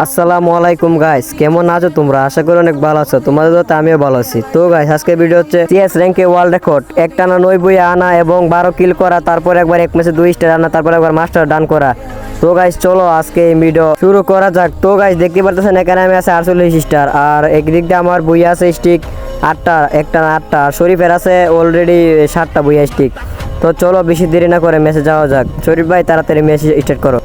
আসসালামু আলাইকুম গাইস, কেমন আছো তোমরা? আশা করি অনেক ভালো আছো। তোমাদের তো আমিও ভালো আছি। তো গাইস, আজকে ভিডিও হচ্ছে সিএস র্যাঙ্কে ওয়ার্ল্ড রেকর্ড একটানা 90 আনা এবং 12 কিল করা, তারপর একবার এক ম্যাচে 2 স্টার আনা, তারপর একবার মাস্টার ডান করা। তো গাইস চলো আজকে এই ভিডিও শুরু করা যাক। তো গাইস দেখতে পারতেছেন এখানে আমি আছে 48 স্টার, আর একদিক দিয়ে আমার বইয়া আছে স্টিক 8টা, একটা 8টা। শরীফের আছে অলরেডি 7টা বইয়া স্টিক। তো চলো বেশি দেরি না করে ম্যাচে যাওয়া যাক। শরীফ ভাই তাড়াতাড়ি ম্যাচ স্টার্ট করো।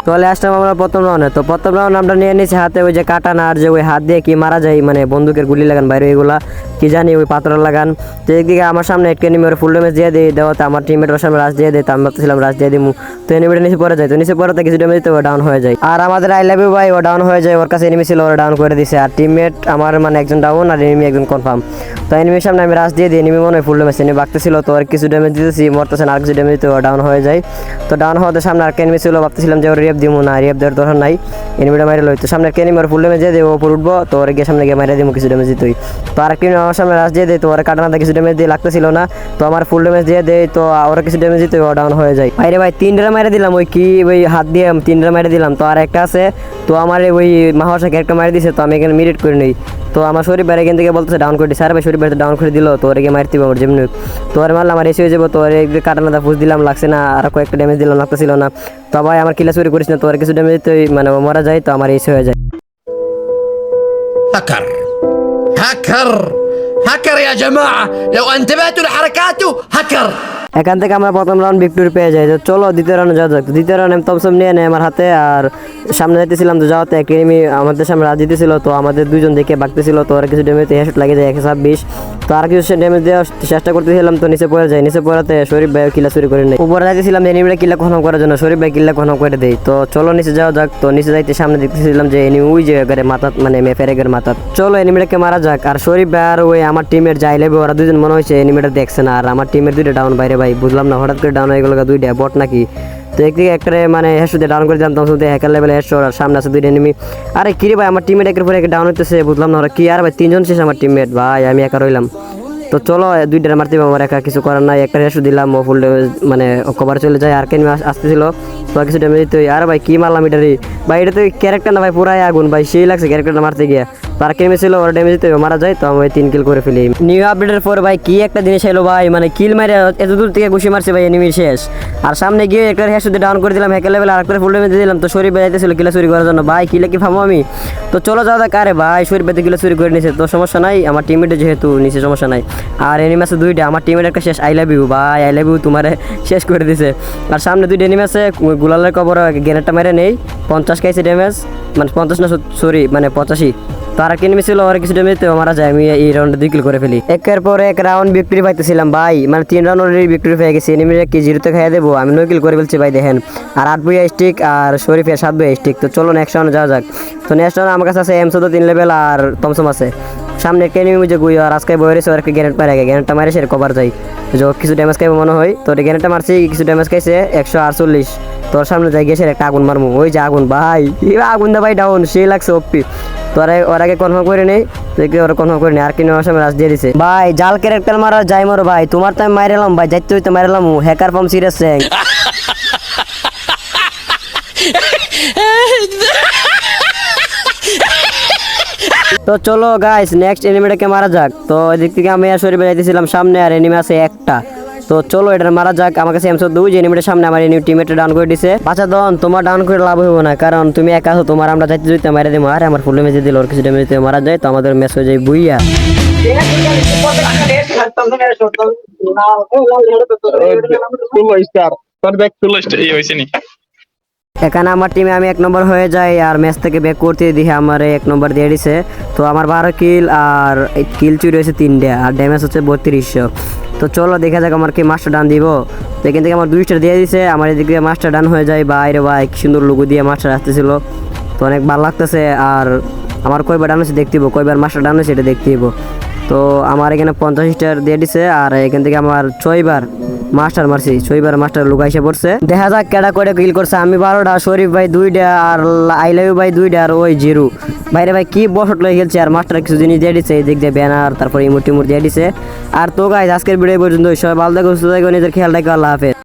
চলে আসলাম আমরা প্রথম রাউন্ডে। তো প্রথম রাউন্ড আমরা নিয়ে নিয়েছি হাতে ওই যে কাটানা, আর যে ওই হাত দিয়ে কি মারা যায়, মানে বন্দুকের গুলি লাগান বাইরে, এগুলা কি জানি ওই পাথর লাগান। তো একদিকে আমার সামনে একটা এনিমি ওর ফুল ড্যামেজ দিয়ে দিই, দেওয়াতে আমার টিমমেট ওর সামনে রাশ দিয়ে দিই। তো আমি ভাবতেছিলাম রাশ দিয়ে দিমু, তো এনিমিটা নিচে পড়ে যায়। তো নিচে পড়ে কিছু ড্যামেজ দিতে ও ডাউন হয়ে যায়। আর আমাদের আই লাভ ইউ ভাই ও ডাউন হয়ে যায়, ওর কাছে এনিমি ছিল ওরা ডাউন করে দিছে। আর টিমমেট আমার মানে একজন ডাউন আর এনিমি একজন কনফার্ম। তো এনিমির সামনে আমি রাশ দিয়ে দিই, এনিমি মনে হয় ফুল ড্যামেজ, এনিমি বাগতেছিল, তো আর কিছু ড্যামেজ দিতেছি, মরতেছেন, আর কিছু ড্যামেজ দিতে ও ডাউন হয়ে যায়। তো ডাউন হওয়াতে সামনে আর এনিমি ছিল, ভাবতেছিলাম যে ওর রেপ দিমু, না রেপ দেওয়ার দরকার নাই, এনিমিটা মাইরে লই। তো সামনে এনিমি ওর ফুল ড্যামেজ দিয়ে দেবো, ওপর উঠবো, তো ওর গিয়ে সামনে গিয়ে মাইরে দিমু কিছু ড্যামেজ দিতই। তো আর একটা আমার সামনে রাশ দিয়ে দেয়, তো ওর কাটানাতে কিছু ড্যামেজ দিয়ে লাগতেছিল না, তো আমার ফুল ড্যামেজ দিয়ে দেয়, তো ওরা কিছু ড্যামেজ দিতে ও ডাউন হয়ে যায়। বাইরে ভাই 3টা মাইরে দিলাম, ওই কি ওই হাত দিয়ে 3টা মাইরে দিলাম। তো আর একটা আছে, তো আমার ওই মাহসাকে একটা মারি দিছে, তো আমি এখানে মিরিট করে নিই। তো আমার শরীর বাইরে এখান থেকে বলতেছে ডাউন করে দিই, স্যার ভাই শরীর বাইরে ডাউন করে দিল, তো ওরে মারতে আমার যেমনি। তো ওর মারলাম, আমার এসে হয়ে যাবো, তো ওর কাটানাটা ফুস দিলাম, লাগছে না, আর কয়েকটা ড্যামেজ দিলাম, লাগতেছিল না। তো ভাই আমার কিলা চুরি করিস না, তো ওর কিছু ড্যামেজ দিতে মানে মারা যায়, তো আমার এসে হয়ে যায়। هكر هكر هكر يا جماعة لو انتبهتوا لحركاته هكر. এখান থেকে আমরা প্রথম রাউন্ড ভিক্টরি পেয়ে যাই। তো চলো দ্বিতীয় রাউন্ডে যাওয়া যাক। দ্বিতীয় রাউন্ড আমি তমসম নিয়ে নেই আমার হাতে, আর সামনে যাইতেছিলাম, তো যাওয়াতে একটা এনিমি আমাদের সামনে রাজ দিতেছিল, তো আমাদের দুজন দেখে বাগতেছিল, তো আর কিছু ড্যামেজ হেডশট লাগে যায় 126। তো আর কিছু ড্যামেজ দেওয়ার চেষ্টা করতেছিলাম, তো নিচে পড়ে যায়। নিচে পড়াতে শরীফ ভাই কিলা চুরি করে নেই। উপরে যাইতেছিলাম এনিমিটা কিলা কনফার্ম করার জন্য, শরীফ ভাই কিলা কনফার্ম করে দেয়। তো চলো নিচে যাওয়া যাক। তো নিচে যাইতে সামনে দেখতেছিলাম যে এনিমি ওই যে মাথা, মানে ফেরেগের মাথা। চলো এনিমিটাকে মারা যাক। আর শরীফ ভাই আর ওই আমার টিমের যাই লেবে ওরা দুজন মনে হয়েছে এনিমিটা দেখছে না, আর আমার টিমের 2টা ডাউন বাইরে ভাই, বুঝলাম না হঠাৎ করে ডাউন হয়ে গেল 2টা বট নাকি। তো একদিকে একটা মানে হেডশট দিয়ে ডাউন করে দিলাম, তখন হ্যাকার লেভেলে হেডশট, আর সামনে আছে 2টা এনিমি। আরে কি রে ভাই, আমার টিমমেট একের পরে ডাউন হইতেছে, বুঝলাম না ওরা কি। আর ভাই 3জন শেষ আমার টিমমেট ভাই, আমি একা রইলাম। তো চলো 2টা মারতে আমার একা কিছু করার নাই, একটা হেডশট দিলাম, ও ফুল মানে কভার চলে যায়। আর কেন আসতেছিল, তো কিছু ড্যামেজ দিতে। আর ভাই কি মারলাম এটা রে ভাই, এটা তো ক্যারেক্টার না ভাই, পুরাই আগুন ভাই, সেই লাগছে ক্যারেক্টারটা মারতে গিয়ে। তার কেমে ছিল ওর ড্যামেজ দিতে মারা যায়, তো আমি 3 কিল করে ফেলি। নিউ আপডেটের পর ভাই কি একটা জিনিস এলো ভাই, মানে কিল মারে এত দূর থেকে ঘুষি মারছে ভাই এনিমি শেষ। আর সামনে গিয়ে একটা হেডশট ডাউন করে দিলাম হ্যাকার লেভেল, আর একটা ফুল ড্যামেজ দিলাম। তো শরীফ ভাই যাইতেছিল কিলা চুরি করার জন্য, ভাই কিলা কি ফামো আমি। তো চলো যাওয়া যাক। আরে ভাই শরীফ ভাই তো কিলা চুরি করে নিয়েছে, তো সমস্যা নাই, আমার টিমমেটে যেহেতু নিচে সমস্যা নাই। আর এনিমি আছে 2টা, আমার টিমমেট একটা শেষ, আই লাভ ইউ ভাই, আই লাভ ইউ তোমারে শেষ করে দিছে। আর সামনে 2টা এনিমি আছে, গুলালের কবর গ্রেনেডটা মেরে নেই, 50 খাইছে ড্যামেজ, মানে 50 না সরি মানে 85। তো আর একটা এনিমি ছিল, আর কিছু ড্যামেজ তো মারা যায়। আমি এই রাউন্ডে 2 কিল করে ফেলি। একের পর এক রাউন্ড ভিক্টরি পাইতেছিলাম ভাই, মানে 3 রাউন্ড অলরেডি ভিক্টরি পেয়ে গেছি। এনিমিরা কি 0-তে খাইয়ে দেবো, আমি 9 কিল করে ফেলছি ভাই দেখেন। আর 8 বইয়া স্টিক, আর শরীফের 7 বইয়া স্টিক। তো চলো নেক্সট রাউন্ডে যাওয়া যাক। তো নেক্সট রাউন্ড আমার কাছে আছে M14 3 লেভেল আর তমসম আছে। সামনে একটা এনিমি যে গুই, আর আজকে বইরেছে ওর একটা গ্রেনেড মারে, গ্রেনেডটা মারে সে কভার যায়, যে কিছু ড্যামেজ খাইবে মনে হয়। তো গ্রেনেডটা মারছি, কিছু ড্যামেজ খাইছে 148। তোর সামনে যাই গেছে একটা আগুন মারমু, ওই যে আগুন ভাই, আগুন দা ভাই ডাউন, সেই লাগছে ওপি। তো ওর আগে কনফার্ম করে নেই, তো ওরা কনফার্ম করে নেই। আর কিনে আমার সামনে রাশ দিয়ে দিছে ভাই, জাল ক্যারেক্টার মারা যাই মারো ভাই, তোমার তো আমি মাইরেলাম ভাই, যাইতে হইতে মাইরেলাম হ্যাকার ফর্ম সিরিয়াস র্যাঙ্ক। তো চলো গাইস নেক্সট এনিমিটাকে মারা যাক। তো এদিক থেকে আমি আর শরীফে যাইতেছিলাম সামনে, আর এনিমি আছে একটা। তো চলো এটা মারা যাক। আমার কাছে M14 যে এনিমিটার সামনে আমার এনিমি টিমমেটে ডাউন করে দিছে। আচ্ছা দন তোমার ডাউন করে লাভ হইব না, কারণ তুমি একা আছো, তোমার আমরা যাইতে যাইতে মারা দেবো। আর আমার ফুল ড্যামেজ দিল, ওর কিছু ড্যামেজ দিতে মারা যায়, তো আমাদের ম্যাচ হয়ে যায় বুইয়া। এখানে আমার টিমে আমি 1 নম্বর হয়ে যাই, আর ম্যাচ থেকে ব্যাক করতে দেখে আমার 1 নম্বর দিয়ে দিছে। তো আমার 12 কিল, আর কিল চুরি হয়েছে 3টা, আর ড্যামেজ হচ্ছে 3200। তো চলো দেখা যাক আমার কি মাস্টার ডান দিব। তো এখান থেকে আমার 2 স্টার দিয়ে দিছে, আমার এদিকে মাস্টার ডান হয়ে যায়। বাইরে ভাই কি সুন্দর লোগো দিয়ে মাস্টার আসতেছিল, তো অনেক ভালো লাগতেছে। আর আমার কয়বার ডান হয়েছে দেখতে হইব, কয়বার মাস্টার ডান হয়েছে এটা দেখতে হইব। তো আমার এখানে 50 স্টার দিয়ে দিছে, আর এখান থেকে আমার 6বার মাস্টার মারছি, 6বার মাস্টার লুকা এসে পড়ছে। দেখা যাক কেডা করে কিল করছে। আমি 12টা, শরীফ ভাই 2টা, আর আই লাভ ইউ ভাই 2টা, আর ওই জিরো বাইরে ভাই কি বসট লয়ে খেলছে। আর মাস্টার কিছু জিনিস দিয়ে দিচ্ছে, এই দিক দিয়ে ব্যানার, তারপর ইমোট টিমোট দিয়ে দিছে। আর তো গাইস আজকের ভিডিও পর্যন্ত, সবাই ভালো থাকো, সুস্থ থাকো, নিজের খেয়াল রাখো, আল্লাহ হাফেজ।